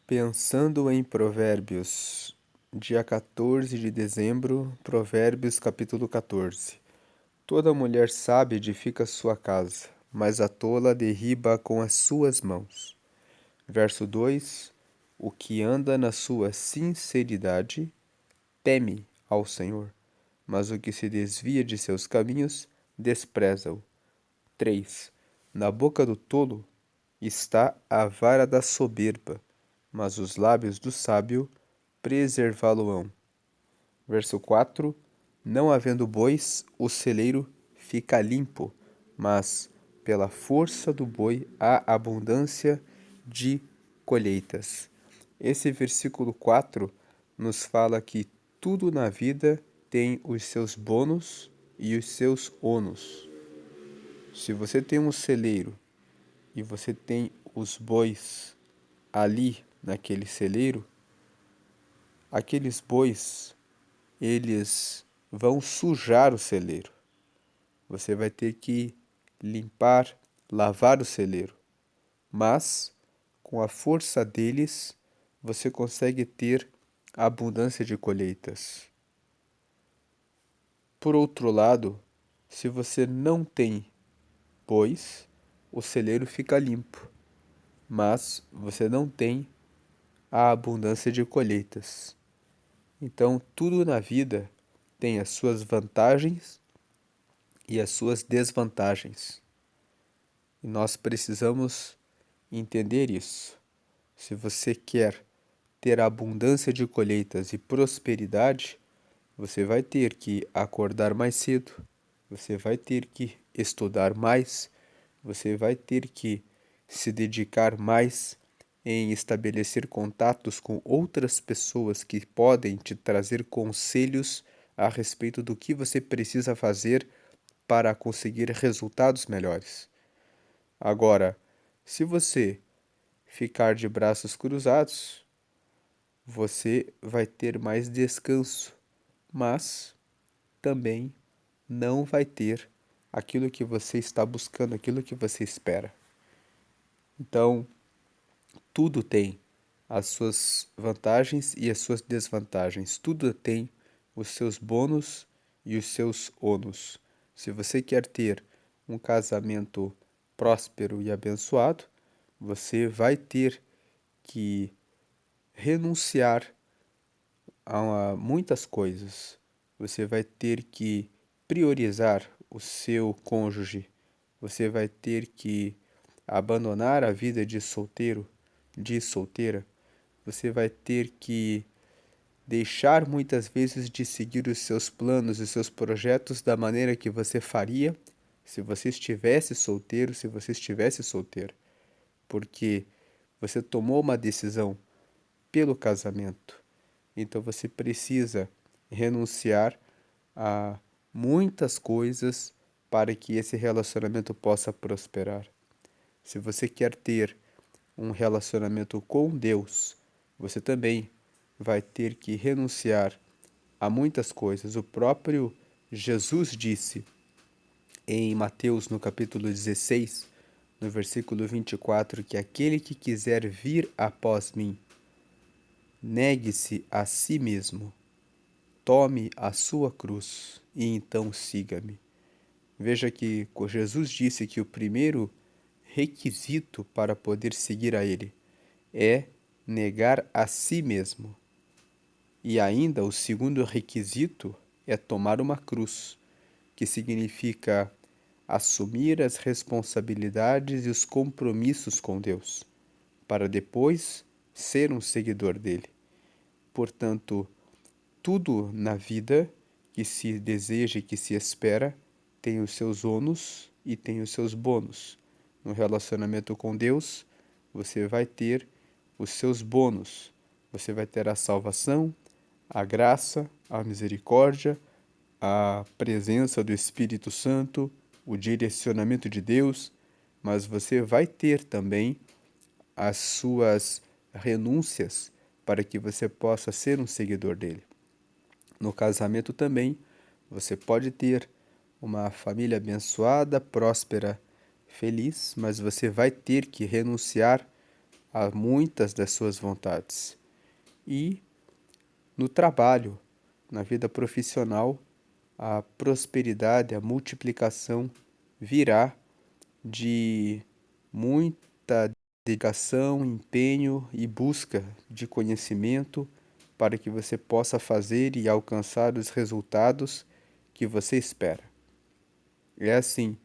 Pensando em Provérbios, dia 14 de dezembro, Provérbios capítulo 14. Toda mulher sábia edifica sua casa, mas a tola derriba com as suas mãos. Verso 2: O que anda na sua sinceridade teme ao Senhor, mas o que se desvia de seus caminhos despreza-o. 3. Na boca do tolo está a vara da soberba, mas os lábios do sábio preservá-lo-ão. Verso 4: Não havendo bois, o celeiro fica limpo, mas pela força do boi há abundância de colheitas. Esse versículo 4 nos fala que tudo na vida tem os seus bônus e os seus ônus. Se você tem um celeiro e você tem os bois ali naquele celeiro, aqueles bois, eles vão sujar o celeiro. Você vai ter que limpar, lavar o celeiro. Mas, com a força deles, você consegue ter abundância de colheitas. Por outro lado, se você não tem bois, o celeiro fica limpo, mas você não tem a abundância de colheitas. Então, tudo na vida tem as suas vantagens e as suas desvantagens. E nós precisamos entender isso. Se você quer ter abundância de colheitas e prosperidade, você vai ter que acordar mais cedo, você vai ter que estudar mais, você vai ter que se dedicar mais em estabelecer contatos com outras pessoas que podem te trazer conselhos a respeito do que você precisa fazer para conseguir resultados melhores. Agora, se você ficar de braços cruzados, você vai ter mais descanso, mas também não vai ter aquilo que você está buscando, aquilo que você espera. Então, tudo tem as suas vantagens e as suas desvantagens. Tudo tem os seus bônus e os seus ônus. Se você quer ter um casamento próspero e abençoado, você vai ter que renunciar a muitas coisas. Você vai ter que priorizar o seu cônjuge. Você vai ter que abandonar a vida de solteiro, de solteira. Você vai ter que deixar muitas vezes de seguir os seus planos e seus projetos da maneira que você faria se você estivesse solteiro, se você estivesse solteiro, porque você tomou uma decisão pelo casamento. Então você precisa renunciar a muitas coisas para que esse relacionamento possa prosperar. Se você quer ter um relacionamento com Deus, você também vai ter que renunciar a muitas coisas. O próprio Jesus disse em Mateus, no capítulo 16, no versículo 24, que aquele que quiser vir após mim, negue-se a si mesmo, tome a sua cruz e então siga-me. Veja que Jesus disse que o primeiro requisito para poder seguir a Ele é negar a si mesmo. E ainda o segundo requisito é tomar uma cruz, que significa assumir as responsabilidades e os compromissos com Deus, para depois ser um seguidor dele. Portanto, tudo na vida que se deseja e que se espera tem os seus ônus e tem os seus bônus. No relacionamento com Deus, você vai ter os seus bônus. Você vai ter a salvação, a graça, a misericórdia, a presença do Espírito Santo, o direcionamento de Deus, mas você vai ter também as suas renúncias para que você possa ser um seguidor dele. No casamento também, você pode ter uma família abençoada, próspera, feliz, mas você vai ter que renunciar a muitas das suas vontades. E no trabalho, na vida profissional, a prosperidade, a multiplicação virá de muita dedicação, empenho e busca de conhecimento para que você possa fazer e alcançar os resultados que você espera. É assim,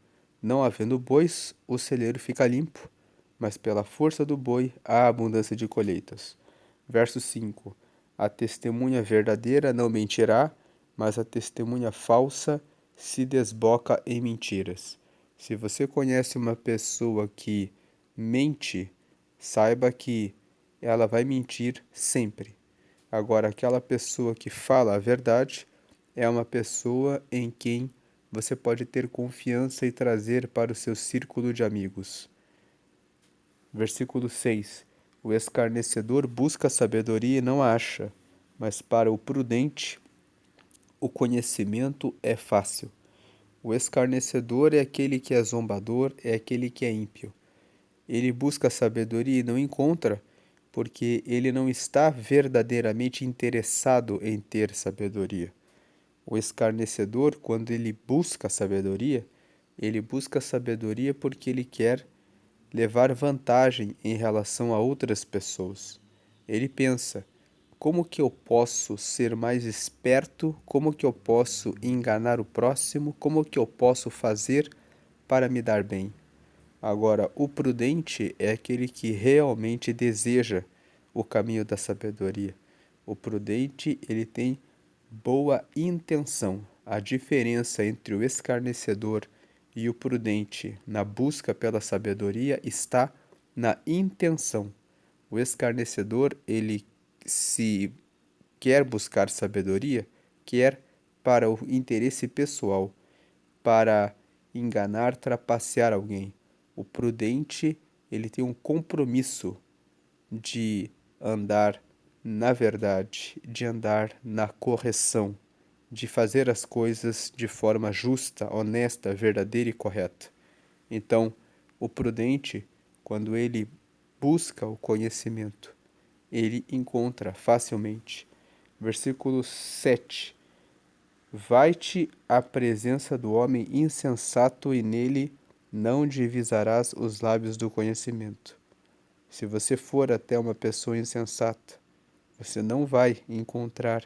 não havendo bois, o celeiro fica limpo, mas pela força do boi há abundância de colheitas. Verso 5: A testemunha verdadeira não mentirá, mas a testemunha falsa se desboca em mentiras. Se você conhece uma pessoa que mente, saiba que ela vai mentir sempre. Agora, aquela pessoa que fala a verdade é uma pessoa em quem você pode ter confiança e trazer para o seu círculo de amigos. Versículo 6: O escarnecedor busca sabedoria e não a acha, mas para o prudente o conhecimento é fácil. O escarnecedor é aquele que é zombador, é aquele que é ímpio. Ele busca sabedoria e não encontra, porque ele não está verdadeiramente interessado em ter sabedoria. O escarnecedor, quando ele busca sabedoria porque ele quer levar vantagem em relação a outras pessoas. Ele pensa: como que eu posso ser mais esperto? Como que eu posso enganar o próximo? Como que eu posso fazer para me dar bem? Agora, o prudente é aquele que realmente deseja o caminho da sabedoria. O prudente, ele tem boa intenção. A diferença entre o escarnecedor e o prudente na busca pela sabedoria está na intenção. O escarnecedor, ele se quer buscar sabedoria, quer para o interesse pessoal, para enganar, trapacear alguém. O prudente, ele tem um compromisso de andar na verdade, de andar na correção, de fazer as coisas de forma justa, honesta, verdadeira e correta. Então, o prudente, quando ele busca o conhecimento, ele encontra facilmente. Versículo 7: Vai-te à presença do homem insensato e nele não divisarás os lábios do conhecimento. Se você for até uma pessoa insensata, você não vai encontrar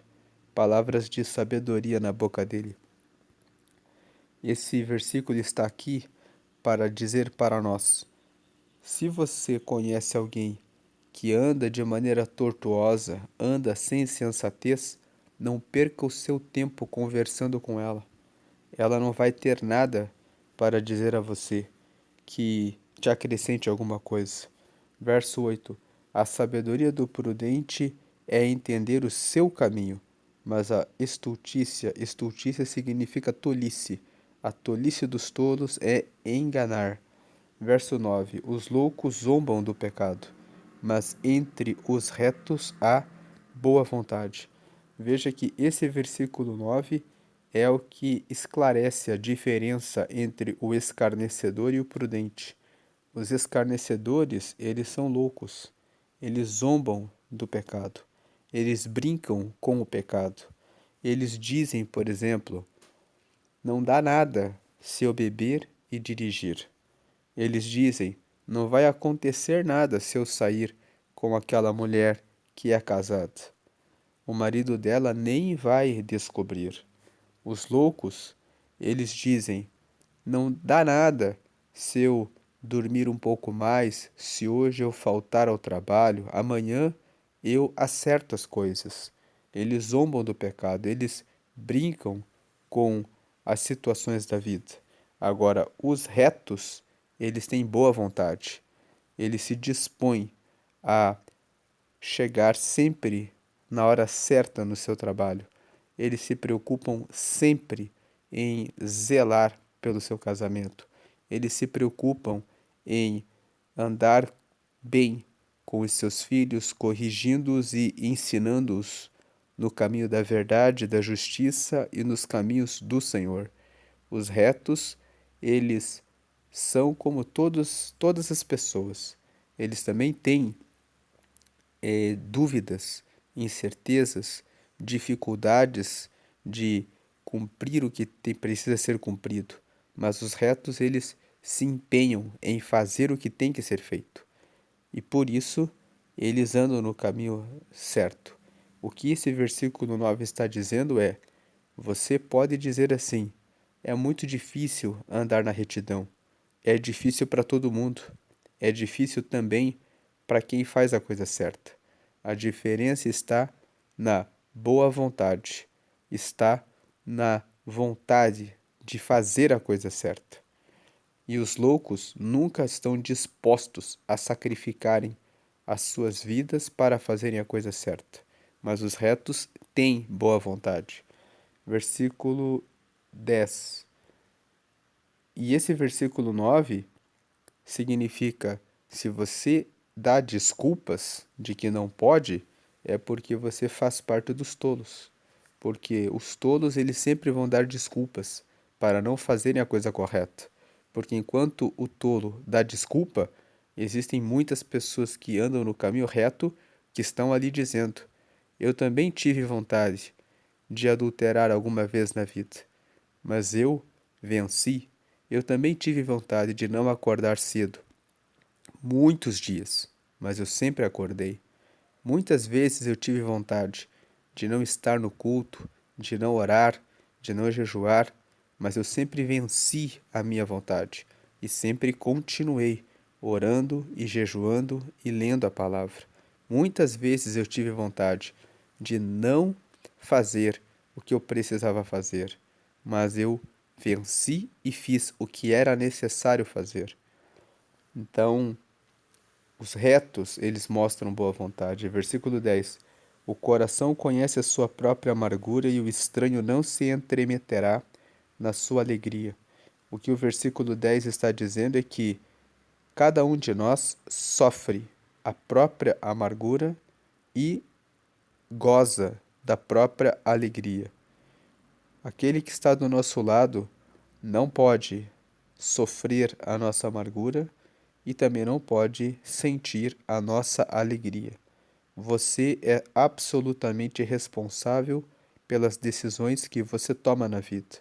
palavras de sabedoria na boca dele. Esse versículo está aqui para dizer para nós: se você conhece alguém que anda de maneira tortuosa, anda sem sensatez, não perca o seu tempo conversando com ela. Ela não vai ter nada para dizer a você que te acrescente alguma coisa. Verso 8: A sabedoria do prudente é entender o seu caminho, mas a estultícia significa tolice. A tolice dos tolos é enganar. Verso 9: Os loucos zombam do pecado, mas entre os retos há boa vontade. Veja que esse versículo 9 é o que esclarece a diferença entre o escarnecedor e o prudente. Os escarnecedores, eles são loucos. Eles zombam do pecado. Eles brincam com o pecado. Eles dizem, por exemplo, não dá nada se eu beber e dirigir. Eles dizem, não vai acontecer nada se eu sair com aquela mulher que é casada. O marido dela nem vai descobrir. Os loucos, eles dizem, não dá nada se eu dormir um pouco mais, se hoje eu faltar ao trabalho, amanhã eu acerto as coisas. Eles zombam do pecado, eles brincam com as situações da vida. Agora, os retos, eles têm boa vontade. Eles se dispõem a chegar sempre na hora certa no seu trabalho. Eles se preocupam sempre em zelar pelo seu casamento. Eles se preocupam em andar bem com os seus filhos, corrigindo-os e ensinando-os no caminho da verdade, da justiça e nos caminhos do Senhor. Os retos, eles são como todas as pessoas. Eles também têm dúvidas, incertezas, dificuldades de cumprir o que precisa ser cumprido. Mas os retos, eles se empenham em fazer o que tem que ser feito. E por isso, eles andam no caminho certo. O que esse versículo 9 está dizendo é: você pode dizer assim, é muito difícil andar na retidão. É difícil para todo mundo. É difícil também para quem faz a coisa certa. A diferença está na boa vontade, está na vontade de fazer a coisa certa. E os loucos nunca estão dispostos a sacrificarem as suas vidas para fazerem a coisa certa, mas os retos têm boa vontade. Versículo 10. E esse versículo 9 significa: se você dá desculpas de que não pode, é porque você faz parte dos tolos. Porque os tolos, eles sempre vão dar desculpas para não fazerem a coisa correta. Porque enquanto o tolo dá desculpa, existem muitas pessoas que andam no caminho reto que estão ali dizendo: eu também tive vontade de adulterar alguma vez na vida, mas eu venci. Eu também tive vontade de não acordar cedo, muitos dias, mas eu sempre acordei. Muitas vezes eu tive vontade de não estar no culto, de não orar, de não jejuar, mas eu sempre venci a minha vontade e sempre continuei orando e jejuando e lendo a palavra. Muitas vezes eu tive vontade de não fazer o que eu precisava fazer, mas eu venci e fiz o que era necessário fazer. Então, os retos, eles mostram boa vontade. Versículo 10. O coração conhece a sua própria amargura e o estranho não se entremeterá na sua alegria. O que o versículo 10 está dizendo é que cada um de nós sofre a própria amargura e goza da própria alegria. Aquele que está do nosso lado não pode sofrer a nossa amargura e também não pode sentir a nossa alegria. Você é absolutamente responsável pelas decisões que você toma na vida.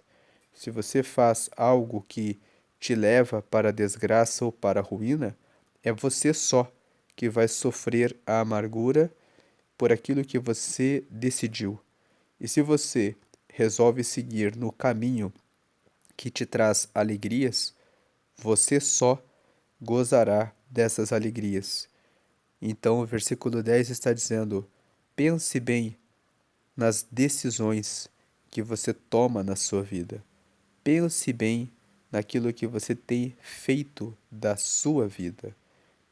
Se você faz algo que te leva para a desgraça ou para a ruína, é você só que vai sofrer a amargura por aquilo que você decidiu. E se você resolve seguir no caminho que te traz alegrias, você só gozará dessas alegrias. Então, o versículo 10 está dizendo: pense bem nas decisões que você toma na sua vida. Pense bem naquilo que você tem feito da sua vida.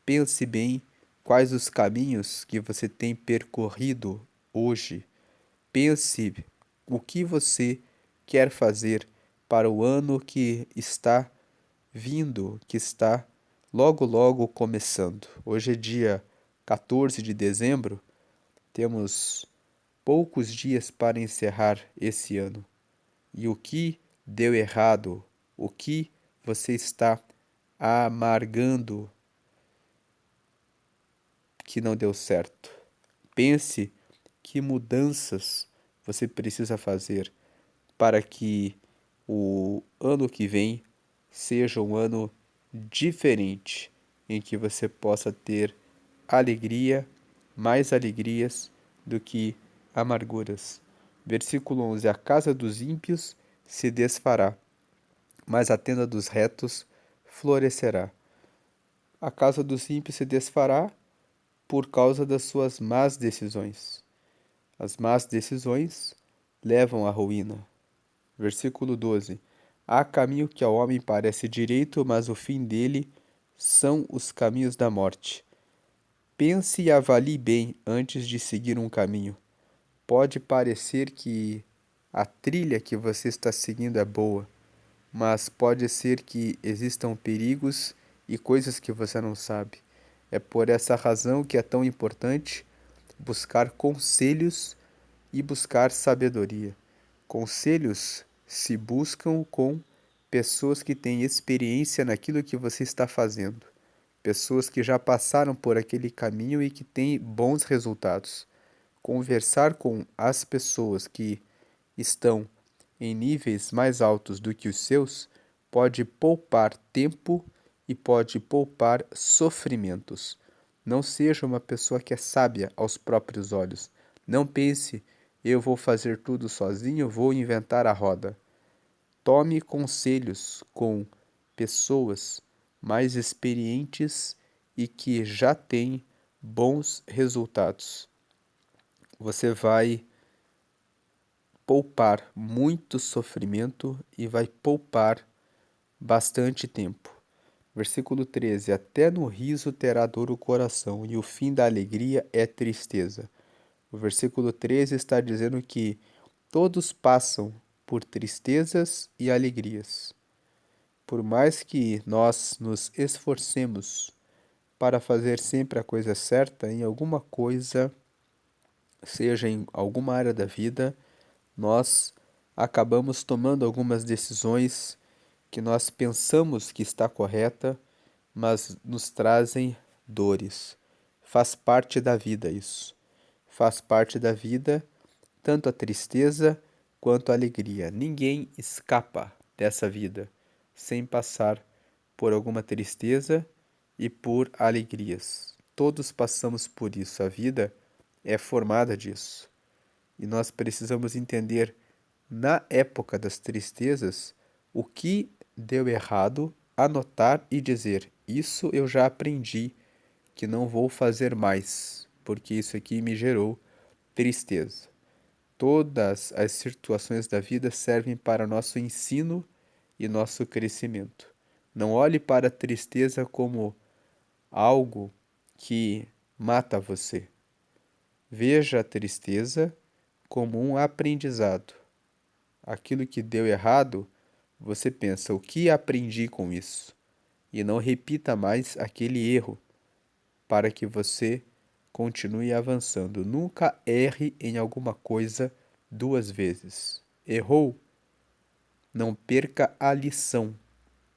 Pense bem quais os caminhos que você tem percorrido hoje. Pense o que você quer fazer para o ano que está vindo, que está logo logo começando. Hoje é dia 14 de dezembro, temos poucos dias para encerrar esse ano. E o que deu errado? O que você está amargando que não deu certo? Pense que mudanças você precisa fazer para que o ano que vem seja um ano diferente, em que você possa ter alegria, mais alegrias do que amarguras. Versículo 11: a casa dos ímpios se desfará, mas a tenda dos retos florescerá. A casa dos ímpios se desfará por causa das suas más decisões. As más decisões levam à ruína. Versículo 12: há caminho que ao homem parece direito, mas o fim dele são os caminhos da morte. Pense e avalie bem antes de seguir um caminho. Pode parecer que a trilha que você está seguindo é boa, mas pode ser que existam perigos e coisas que você não sabe. É por essa razão que é tão importante buscar conselhos e buscar sabedoria. Conselhos se buscam com pessoas que têm experiência naquilo que você está fazendo. pessoas que já passaram por aquele caminho e que têm bons resultados. Conversar com as pessoas que estão em níveis mais altos do que os seus pode poupar tempo e pode poupar sofrimentos. Não seja uma pessoa que é sábia aos próprios olhos. Não pense, eu vou fazer tudo sozinho, vou inventar a roda. Tome conselhos com pessoas mais experientes e que já têm bons resultados. Você vai poupar muito sofrimento e vai poupar bastante tempo. Versículo 13: Até no riso terá dor o coração, e o fim da alegria é tristeza. O versículo 13 está dizendo que todos passam por tristezas e alegrias. Por mais que nós nos esforcemos para fazer sempre a coisa certa, em alguma coisa, seja em alguma área da vida, nós acabamos tomando algumas decisões que nós pensamos que está correta, mas nos trazem dores. Faz parte da vida isso. Faz parte da vida, tanto a tristeza quanto a alegria. Ninguém escapa dessa vida sem passar por alguma tristeza e por alegrias. Todos passamos por isso. A vida é formada disso. E nós precisamos entender, na época das tristezas, o que deu errado, anotar e dizer: Isso eu já aprendi, que não vou fazer mais, porque isso aqui me gerou tristeza. Todas as situações da vida servem para nosso ensino e nosso crescimento. Não olhe para a tristeza como algo que mata você. Veja a tristeza como um aprendizado. Aquilo que deu errado, você pensa: o que aprendi com isso? E não repita mais aquele erro para que você continue avançando. Nunca erre em alguma coisa duas vezes. Errou? Não perca a lição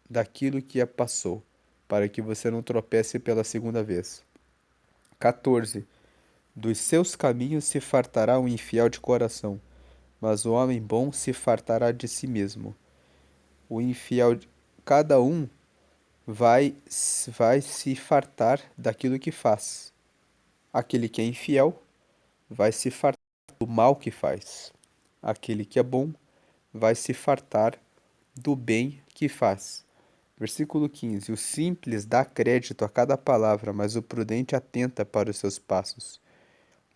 daquilo que passou, para que você não tropece pela segunda vez. 14. Dos seus caminhos se fartará o infiel de coração, mas o homem bom se fartará de si mesmo. O infiel, cada um vai se fartar daquilo que faz. Aquele que é infiel vai se fartar do mal que faz. Aquele que é bom vai se fartar do bem que faz. Versículo 15: O simples dá crédito a cada palavra, mas o prudente atenta para os seus passos.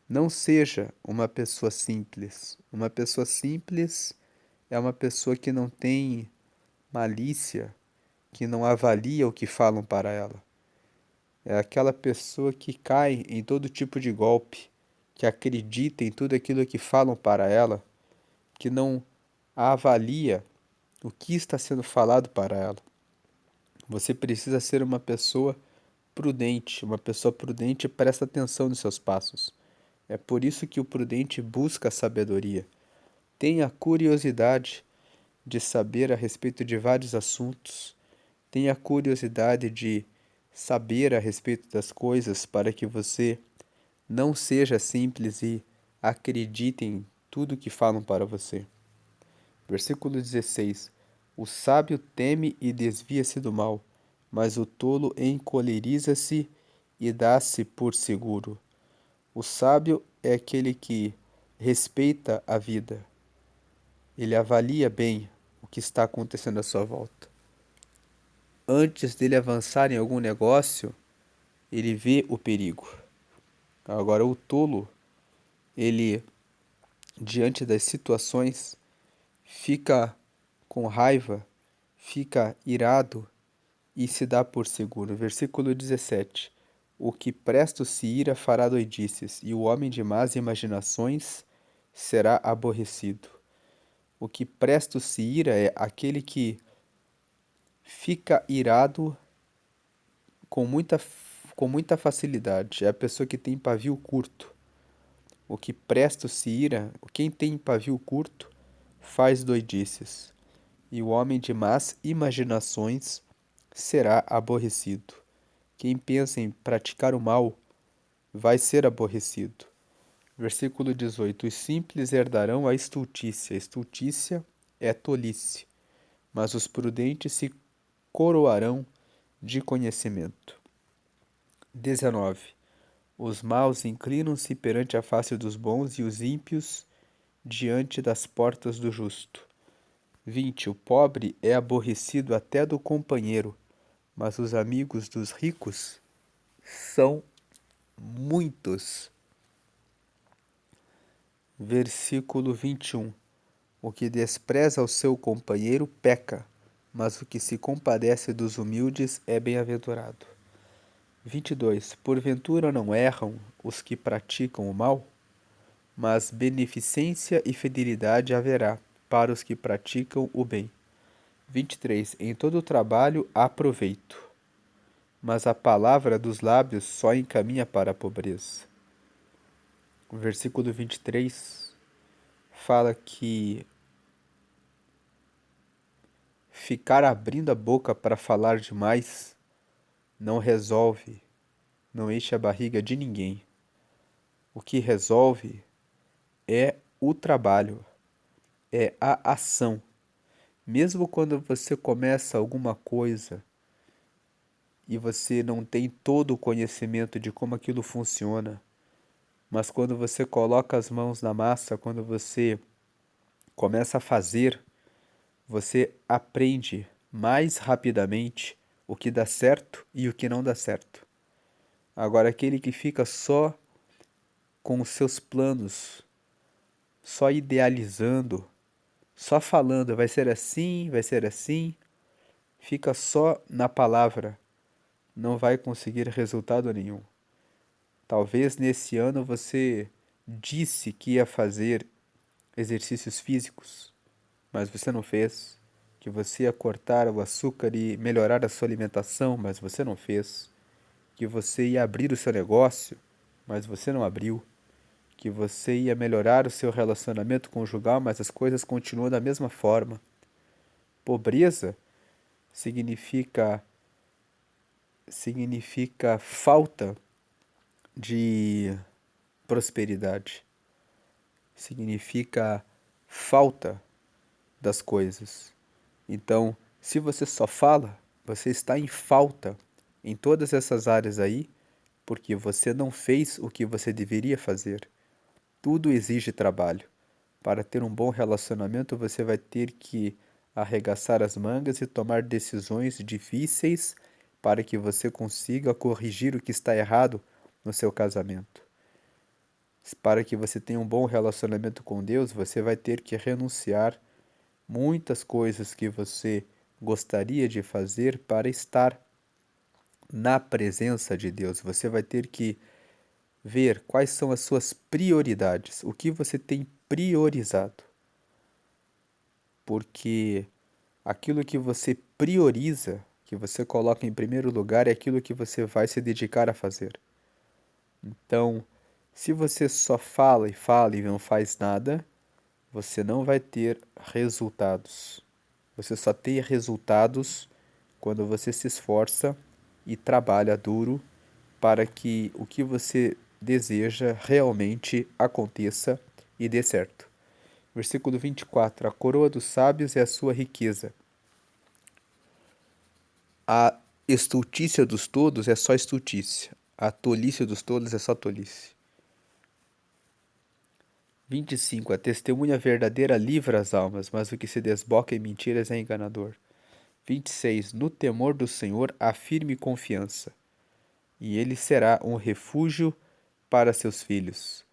Não seja uma pessoa simples. Uma pessoa simples é uma pessoa que não tem malícia, que não avalia o que falam para ela. É aquela pessoa que cai em todo tipo de golpe, que acredita em tudo aquilo que falam para ela, que não avalia o que está sendo falado para ela. Você precisa ser uma pessoa prudente. Uma pessoa prudente presta atenção nos seus passos. É por isso que o prudente busca a sabedoria. Tenha curiosidade de saber a respeito de vários assuntos. Tenha curiosidade de saber a respeito das coisas para que você não seja simples e acredite em tudo que falam para você. Versículo 16: O sábio teme e desvia-se do mal, mas o tolo encoleriza-se e dá-se por seguro. O sábio é aquele que respeita a vida. Ele avalia bem o que está acontecendo à sua volta. Antes dele avançar em algum negócio, ele vê o perigo. Agora, o tolo, ele, diante das situações, fica com raiva, fica irado e se dá por seguro. Versículo 17: O que presto se ira fará doidices, e o homem de más imaginações será aborrecido. O que presto se ira é aquele que fica irado com muita facilidade. É a pessoa que tem pavio curto. O que presto se ira, quem tem pavio curto, faz doidices. E o homem de más imaginações será aborrecido. Quem pensa em praticar o mal vai ser aborrecido. Versículo 18: Os simples herdarão a estultícia. Estultícia é tolice, mas os prudentes se coroarão de conhecimento. 19. Os maus inclinam-se perante a face dos bons e os ímpios diante das portas do justo. 20. O pobre é aborrecido até do companheiro, mas os amigos dos ricos são muitos. Versículo 21. O que despreza o seu companheiro peca, mas o que se compadece dos humildes é bem-aventurado. 22. Porventura não erram os que praticam o mal? Mas beneficência e fidelidade haverá para os que praticam o bem. 23. Em todo o trabalho há proveito, mas a palavra dos lábios só encaminha para a pobreza. O versículo 23 fala que ficar abrindo a boca para falar demais não resolve, não enche a barriga de ninguém. O que resolve é o trabalho, é a ação. Mesmo quando você começa alguma coisa e você não tem todo o conhecimento de como aquilo funciona, mas quando você coloca as mãos na massa, quando você começa a fazer, você aprende mais rapidamente o que dá certo e o que não dá certo. Agora, aquele que fica só com os seus planos, só idealizando, só falando, vai ser assim, fica só na palavra, não vai conseguir resultado nenhum. Talvez nesse ano você disse que ia fazer exercícios físicos, mas você não fez. Que você ia cortar o açúcar e melhorar a sua alimentação, mas você não fez. Que você ia abrir o seu negócio, mas você não abriu. Que você ia melhorar o seu relacionamento conjugal, mas as coisas continuam da mesma forma. Pobreza significa falta de prosperidade. Significa falta das coisas. Então, se você só fala, você está em falta em todas essas áreas aí, porque você não fez o que você deveria fazer. Tudo exige trabalho. Para ter um bom relacionamento, você vai ter que arregaçar as mangas e tomar decisões difíceis para que você consiga corrigir o que está errado no seu casamento. Para que você tenha um bom relacionamento com Deus, você vai ter que renunciar muitas coisas que você gostaria de fazer para estar na presença de Deus. Você vai ter que ver quais são as suas prioridades, o que você tem priorizado. Porque aquilo que você prioriza, que você coloca em primeiro lugar, é aquilo que você vai se dedicar a fazer. Então, se você só fala e não faz nada, você não vai ter resultados. Você só tem resultados quando você se esforça e trabalha duro para que o que você deseja realmente aconteça e dê certo. Versículo 24: A coroa dos sábios é a sua riqueza. A estultícia dos tolos é só estultícia. A tolice dos tolos é só tolice. 25. A testemunha verdadeira livra as almas, mas o que se desboca em mentiras é enganador. 26. No temor do Senhor há firme confiança, e ele será um refúgio para seus filhos.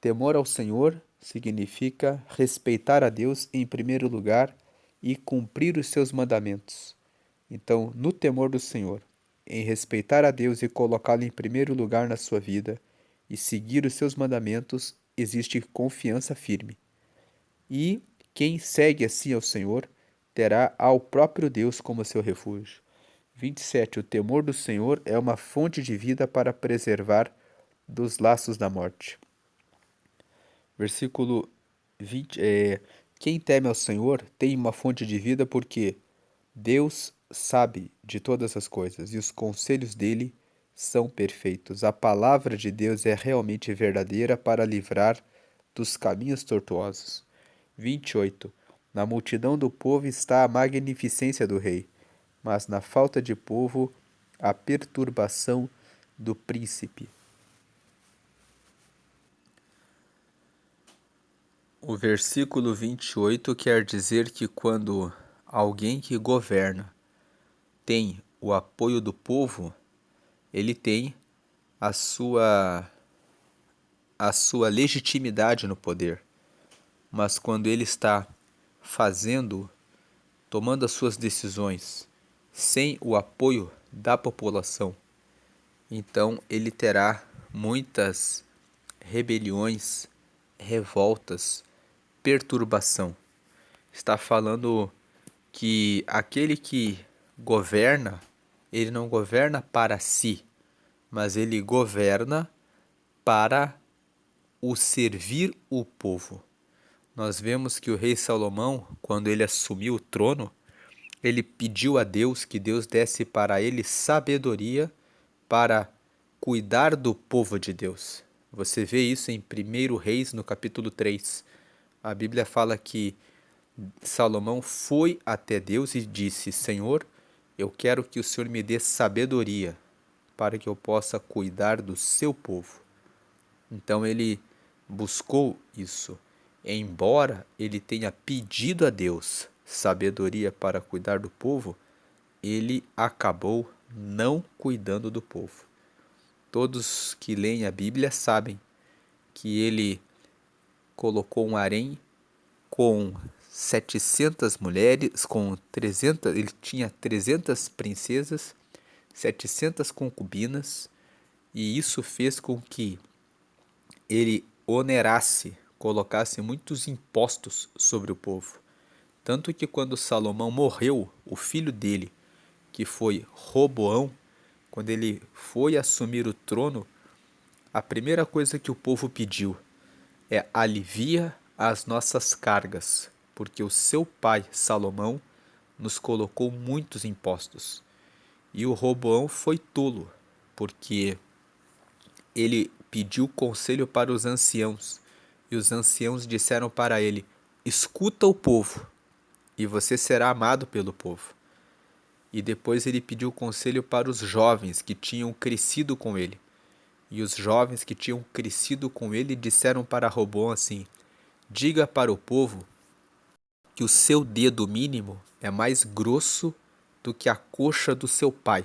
Temor ao Senhor significa respeitar a Deus em primeiro lugar e cumprir os seus mandamentos. Então, no temor do Senhor, em respeitar a Deus e colocá-lo em primeiro lugar na sua vida e seguir os seus mandamentos, existe confiança firme. E quem segue assim ao Senhor terá ao próprio Deus como seu refúgio. 27. O temor do Senhor é uma fonte de vida para preservar dos laços da morte. Versículo 20. Quem teme ao Senhor tem uma fonte de vida porque Deus sabe de todas as coisas, e os conselhos dele são perfeitos. A palavra de Deus é realmente verdadeira para livrar dos caminhos tortuosos. 28. Na multidão do povo está a magnificência do rei, mas na falta de povo, a perturbação do príncipe. O versículo 28 quer dizer que quando alguém que governa tem o apoio do povo, ele tem a sua legitimidade no poder. Mas quando ele está tomando as suas decisões sem o apoio da população, então ele terá muitas rebeliões, revoltas, perturbação. Está falando que aquele que governa, ele não governa para si, mas ele governa para o servir o povo. Nós vemos que o rei Salomão, quando ele assumiu o trono, ele pediu a Deus que Deus desse para ele sabedoria para cuidar do povo de Deus. Você vê isso em 1 Reis, no capítulo 3. A Bíblia fala que Salomão foi até Deus e disse: Senhor, eu quero que o Senhor me dê sabedoria para que eu possa cuidar do seu povo. Então ele buscou isso. Embora ele tenha pedido a Deus sabedoria para cuidar do povo, ele acabou não cuidando do povo. Todos que leem a Bíblia sabem que ele colocou um harém com 700 mulheres, ele tinha 300 princesas, 700 concubinas, e isso fez com que ele colocasse muitos impostos sobre o povo. Tanto que quando Salomão morreu, o filho dele, que foi Roboão, quando ele foi assumir o trono, a primeira coisa que o povo pediu é: alivia as nossas cargas, porque o seu pai, Salomão, nos colocou muitos impostos. E o Roboão foi tolo, porque ele pediu conselho para os anciãos, e os anciãos disseram para ele: escuta o povo, e você será amado pelo povo. E depois ele pediu conselho para os jovens que tinham crescido com ele. E os jovens que tinham crescido com ele disseram para Roboão assim: diga para o povo que o seu dedo mínimo é mais grosso do que a coxa do seu pai.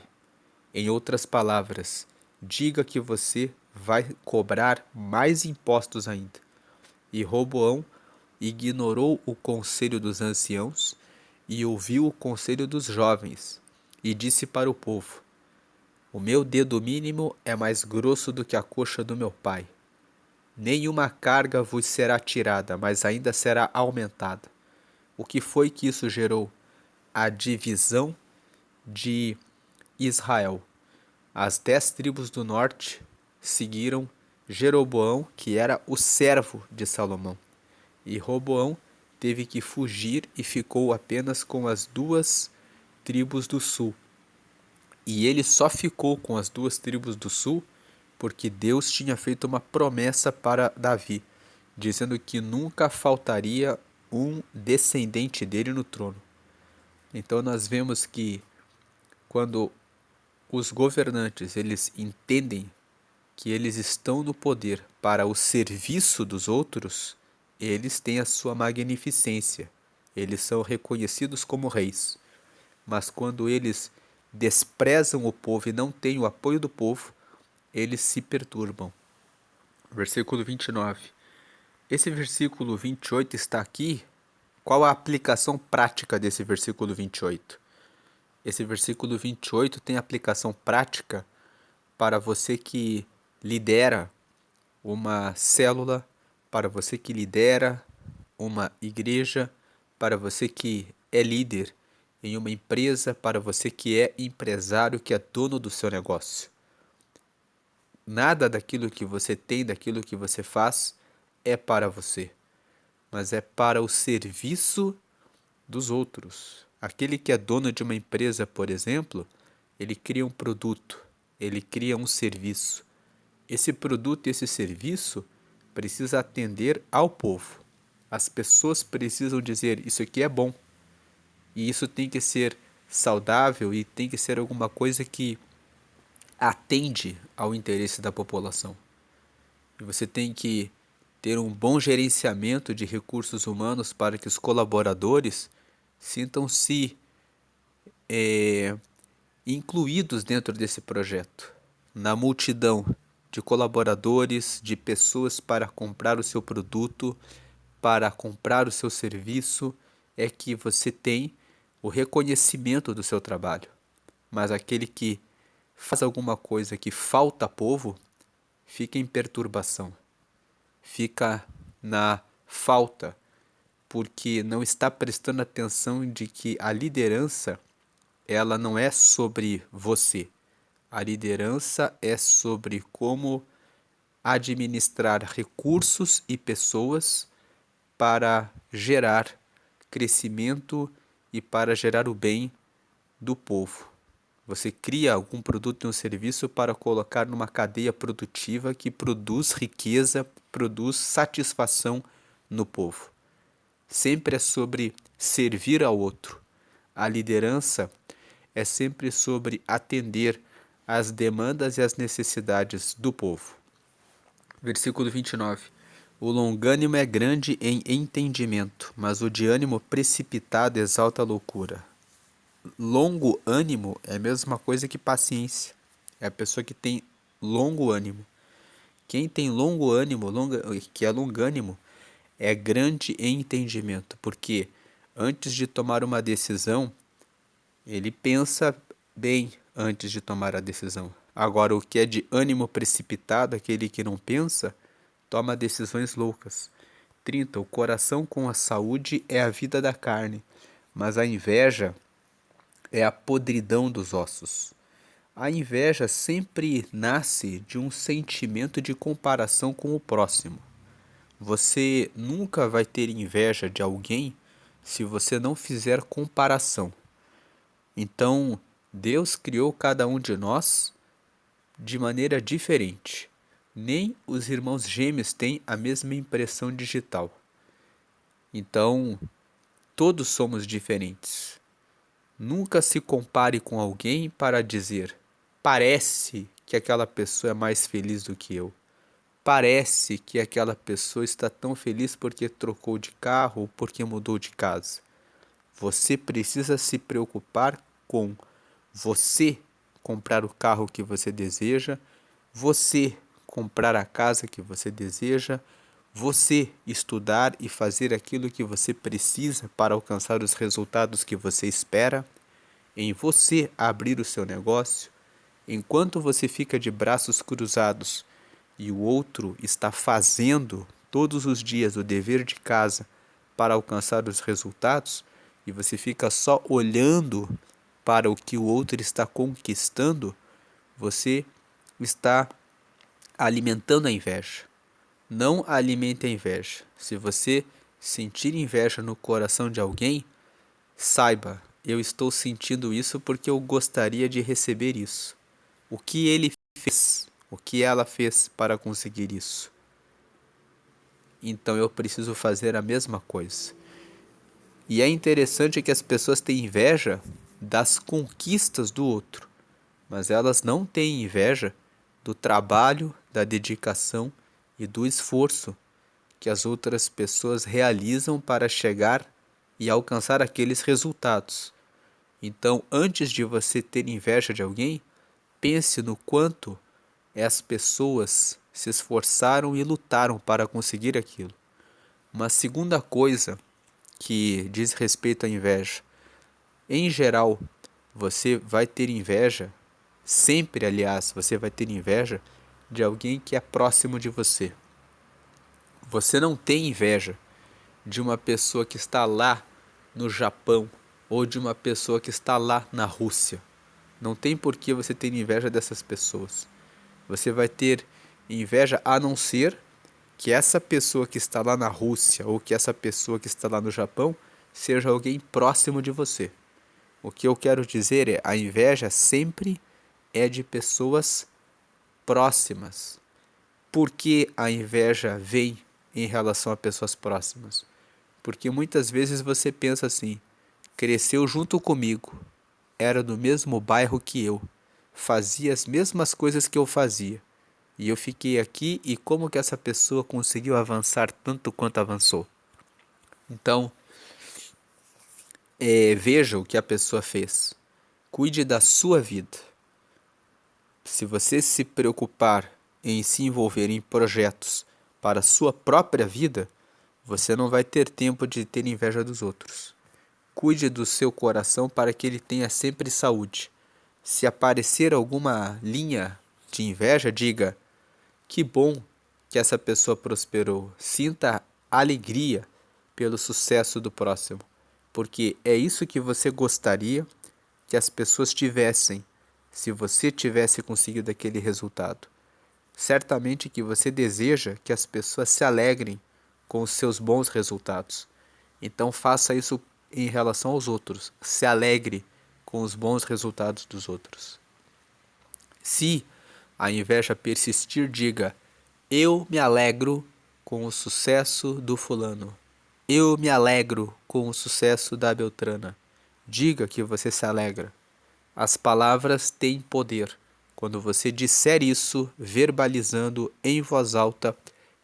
Em outras palavras, diga que você vai cobrar mais impostos ainda. E Roboão ignorou o conselho dos anciãos e ouviu o conselho dos jovens, e disse para o povo: o meu dedo mínimo é mais grosso do que a coxa do meu pai. Nenhuma carga vos será tirada, mas ainda será aumentada. O que foi que isso gerou? A divisão de Israel. As 10 tribos do norte seguiram Jeroboão, que era o servo de Salomão. E Roboão teve que fugir e ficou apenas com as 2 tribos do sul. E ele só ficou com as 2 tribos do sul porque Deus tinha feito uma promessa para Davi, dizendo que nunca faltaria um descendente dele no trono. Então nós vemos que quando os governantes eles entendem que eles estão no poder para o serviço dos outros, eles têm a sua magnificência, eles são reconhecidos como reis. Mas quando eles desprezam o povo e não têm o apoio do povo, eles se perturbam. Versículo 29. Esse versículo 28 está aqui. Qual a aplicação prática desse versículo 28? Esse versículo 28 tem aplicação prática para você que lidera uma célula, para você que lidera uma igreja, para você que é líder em uma empresa, para você que é empresário, que é dono do seu negócio. Nada daquilo que você tem, daquilo que você faz, é para você, mas é para o serviço dos outros. Aquele que é dono de uma empresa, por exemplo, ele cria um produto, ele cria um serviço. Esse produto e esse serviço precisa atender ao povo. As pessoas precisam dizer, isso aqui é bom. E isso tem que ser saudável e tem que ser alguma coisa que atende ao interesse da população. E você tem que ter um bom gerenciamento de recursos humanos para que os colaboradores sintam-se incluídos dentro desse projeto. Na multidão de colaboradores, de pessoas para comprar o seu produto, para comprar o seu serviço, é que você tem o reconhecimento do seu trabalho. Mas aquele que faz alguma coisa que falta povo, fica em perturbação, fica na falta, porque não está prestando atenção de que a liderança, ela não é sobre você. A liderança é sobre como administrar recursos e pessoas para gerar crescimento e para gerar o bem do povo. Você cria algum produto e um serviço para colocar numa cadeia produtiva que produz riqueza, produz satisfação no povo. Sempre é sobre servir ao outro. A liderança é sempre sobre atender às demandas e às necessidades do povo. Versículo 29. O longânimo é grande em entendimento, mas o de ânimo precipitado exalta a loucura. Longo ânimo é a mesma coisa que paciência. É a pessoa que tem longo ânimo. Quem tem longo ânimo, que é longânimo, é grande em entendimento, porque antes de tomar uma decisão, ele pensa bem antes de tomar a decisão. Agora, o que é de ânimo precipitado, aquele que não pensa, toma decisões loucas. 30. O coração com a saúde é a vida da carne, mas a inveja é a podridão dos ossos. A inveja sempre nasce de um sentimento de comparação com o próximo. Você nunca vai ter inveja de alguém se você não fizer comparação. Então, Deus criou cada um de nós de maneira diferente. Nem os irmãos gêmeos têm a mesma impressão digital. Então, todos somos diferentes. Nunca se compare com alguém para dizer: parece que aquela pessoa é mais feliz do que eu. Parece que aquela pessoa está tão feliz porque trocou de carro ou porque mudou de casa. Você precisa se preocupar com você comprar o carro que você deseja, você comprar a casa que você deseja, você estudar e fazer aquilo que você precisa para alcançar os resultados que você espera, em você abrir o seu negócio, enquanto você fica de braços cruzados e o outro está fazendo todos os dias o dever de casa para alcançar os resultados, e você fica só olhando para o que o outro está conquistando, você está alimentando a inveja. Não alimente a inveja. Se você sentir inveja no coração de alguém, saiba, eu estou sentindo isso porque eu gostaria de receber isso. O que ele fez, o que ela fez para conseguir isso? Então eu preciso fazer a mesma coisa. E é interessante que as pessoas têm inveja das conquistas do outro, mas elas não têm inveja do trabalho, da dedicação e do esforço que as outras pessoas realizam para chegar e alcançar aqueles resultados. Então, antes de você ter inveja de alguém, pense no quanto as pessoas se esforçaram e lutaram para conseguir aquilo. Uma segunda coisa que diz respeito à inveja. Em geral, você vai ter inveja, sempre, aliás, você vai ter inveja de alguém que é próximo de você. Você não tem inveja de uma pessoa que está lá no Japão ou de uma pessoa que está lá na Rússia. Não tem por que você ter inveja dessas pessoas. Você vai ter inveja a não ser que essa pessoa que está lá na Rússia ou que essa pessoa que está lá no Japão seja alguém próximo de você. O que eu quero dizer é, a inveja sempre é de pessoas próximas. Por que a inveja vem em relação a pessoas próximas? Porque muitas vezes você pensa assim, cresceu junto comigo, era do mesmo bairro que eu, fazia as mesmas coisas que eu fazia. E eu fiquei aqui e como que essa pessoa conseguiu avançar tanto quanto avançou? Então, veja o que a pessoa fez. Cuide da sua vida. Se você se preocupar em se envolver em projetos para a sua própria vida, você não vai ter tempo de ter inveja dos outros. Cuide do seu coração para que ele tenha sempre saúde. Se aparecer alguma linha de inveja, diga: que bom que essa pessoa prosperou. Sinta alegria pelo sucesso do próximo, porque é isso que você gostaria que as pessoas tivessem se você tivesse conseguido aquele resultado. Certamente que você deseja que as pessoas se alegrem com os seus bons resultados. Então faça isso em relação aos outros. Se alegre com os bons resultados dos outros. Se a inveja persistir, diga: eu me alegro com o sucesso do fulano. Eu me alegro com o sucesso da Beltrana. Diga que você se alegra. As palavras têm poder. Quando você disser isso, verbalizando em voz alta,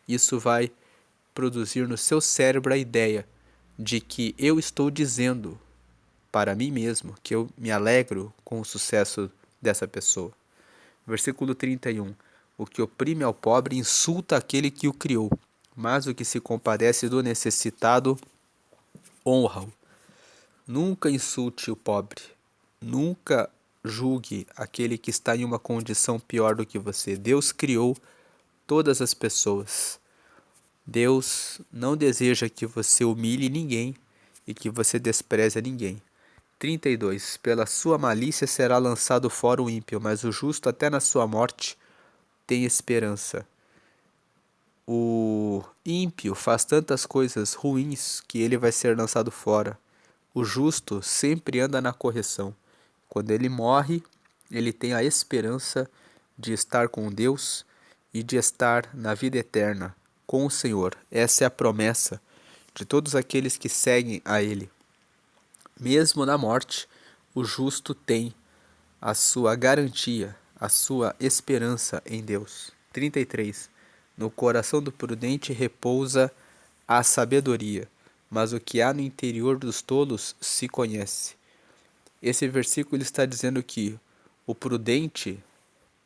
isso vai produzir no seu cérebro a ideia de que eu estou dizendo para mim mesmo que eu me alegro com o sucesso dessa pessoa. Versículo 31. O que oprime ao pobre insulta aquele que o criou, mas o que se compadece do necessitado honra-o. Nunca insulte o pobre. Nunca julgue aquele que está em uma condição pior do que você. Deus criou todas as pessoas. Deus não deseja que você humilhe ninguém e que você despreze ninguém. 32. Pela sua malícia será lançado fora o ímpio, mas o justo até na sua morte tem esperança. O ímpio faz tantas coisas ruins que ele vai ser lançado fora. O justo sempre anda na correção. Quando ele morre, ele tem a esperança de estar com Deus e de estar na vida eterna com o Senhor. Essa é a promessa de todos aqueles que seguem a Ele. Mesmo na morte, o justo tem a sua garantia, a sua esperança em Deus. 33. No coração do prudente repousa a sabedoria, mas o que há no interior dos tolos se conhece. Esse versículo está dizendo que o prudente,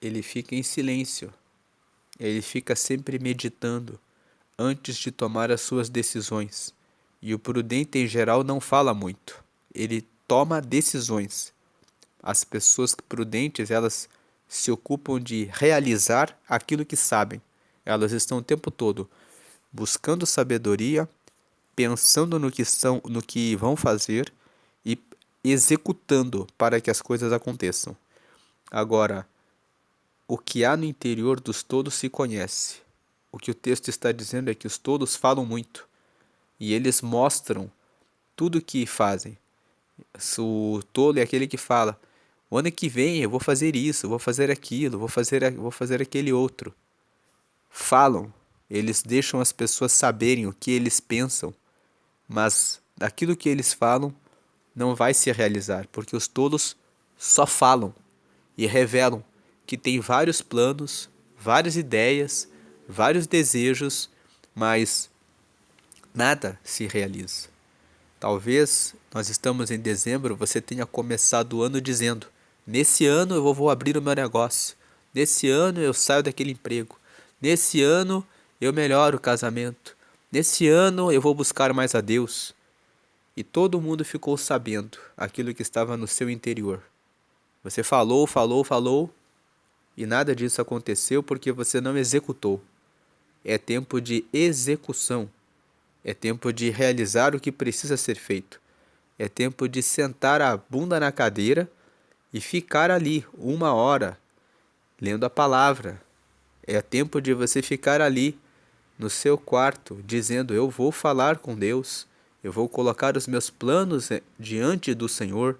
ele fica em silêncio, ele fica sempre meditando antes de tomar as suas decisões. E o prudente, em geral, não fala muito, ele toma decisões. As pessoas prudentes, elas se ocupam de realizar aquilo que sabem. Elas estão o tempo todo buscando sabedoria, pensando no que vão fazer e executando para que as coisas aconteçam. Agora, o que há no interior dos tolos se conhece. O que o texto está dizendo é que os tolos falam muito e eles mostram tudo o que fazem. O tolo é aquele que fala: o ano que vem eu vou fazer isso, vou fazer aquilo, vou fazer aquele outro. Falam, eles deixam as pessoas saberem o que eles pensam, mas aquilo que eles falam não vai se realizar, porque os tolos só falam e revelam que tem vários planos, várias ideias, vários desejos, mas nada se realiza. Talvez nós estamos em dezembro, você tenha começado o ano dizendo: nesse ano eu vou abrir o meu negócio, nesse ano eu saio daquele emprego, nesse ano eu melhoro o casamento, nesse ano eu vou buscar mais a Deus. E todo mundo ficou sabendo aquilo que estava no seu interior. Você falou, falou, falou, e nada disso aconteceu porque você não executou. É tempo de execução. É tempo de realizar o que precisa ser feito. É tempo de sentar a bunda na cadeira e ficar ali 1 hora lendo a palavra. É tempo de você ficar ali no seu quarto dizendo: eu vou falar com Deus. Eu vou colocar os meus planos diante do Senhor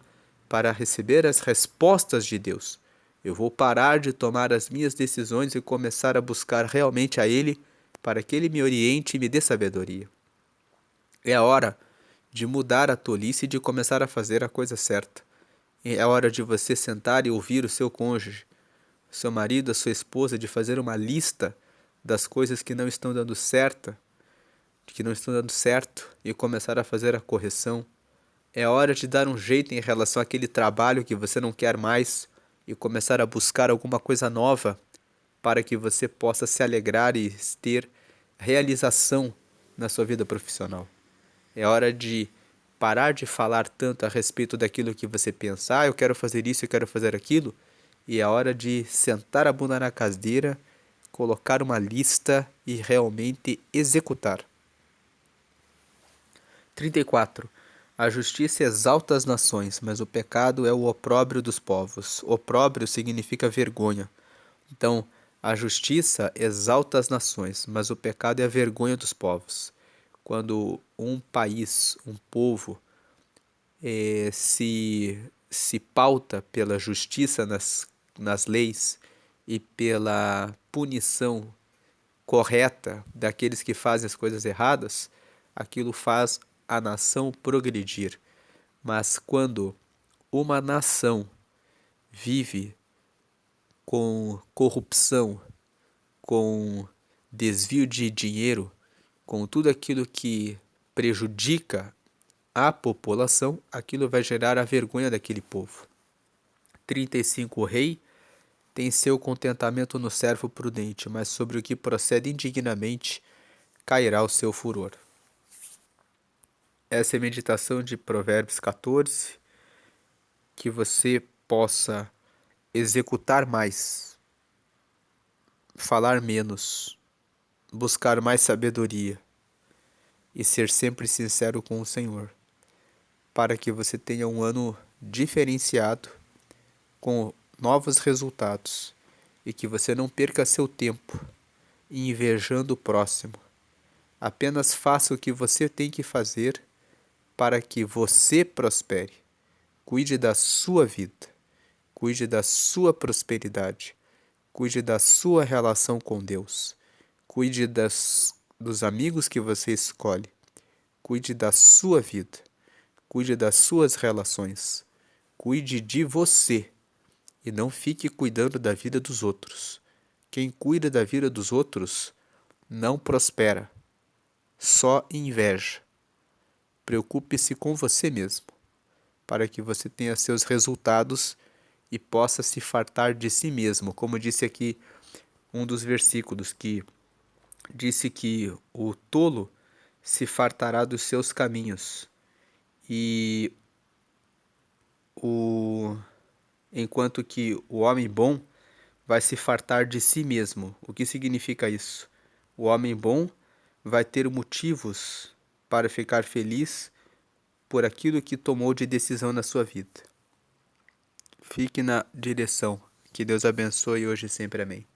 para receber as respostas de Deus. Eu vou parar de tomar as minhas decisões e começar a buscar realmente a Ele para que Ele me oriente e me dê sabedoria. É a hora de mudar a tolice e de começar a fazer a coisa certa. É a hora de você sentar e ouvir o seu cônjuge, o seu marido, a sua esposa, de fazer uma lista das coisas que não estão dando certo, e começar a fazer a correção. É hora de dar um jeito em relação àquele trabalho que você não quer mais e começar a buscar alguma coisa nova para que você possa se alegrar e ter realização na sua vida profissional. É hora de parar de falar tanto a respeito daquilo que você pensa, eu quero fazer isso, eu quero fazer aquilo, e é hora de sentar a bunda na cadeira, colocar uma lista e realmente executar. 34. A justiça exalta as nações, mas o pecado é o opróbrio dos povos. Opróbrio significa vergonha. Então, a justiça exalta as nações, mas o pecado é a vergonha dos povos. Quando um país, um povo, se pauta pela justiça nas leis e pela punição correta daqueles que fazem as coisas erradas, aquilo faz a nação progredir. Mas quando uma nação vive com corrupção, com desvio de dinheiro, com tudo aquilo que prejudica a população, aquilo vai gerar a vergonha daquele povo. 35. O rei tem seu contentamento no servo prudente, mas sobre o que procede indignamente cairá o seu furor. Essa é a meditação de Provérbios 14, que você possa executar mais, falar menos, buscar mais sabedoria e ser sempre sincero com o Senhor, para que você tenha um ano diferenciado, com novos resultados, e que você não perca seu tempo invejando o próximo. Apenas faça o que você tem que fazer para que você prospere. Cuide da sua vida, cuide da sua prosperidade, cuide da sua relação com Deus, cuide dos amigos que você escolhe, cuide da sua vida, cuide das suas relações, cuide de você e não fique cuidando da vida dos outros. Quem cuida da vida dos outros não prospera, só inveja. Preocupe-se com você mesmo, para que você tenha seus resultados e possa se fartar de si mesmo. Como disse aqui um dos versículos, que disse que o tolo se fartará dos seus caminhos e enquanto que o homem bom vai se fartar de si mesmo. O que significa isso? O homem bom vai ter motivos para ficar feliz por aquilo que tomou de decisão na sua vida. Fique na direção. Que Deus abençoe hoje e sempre. Amém.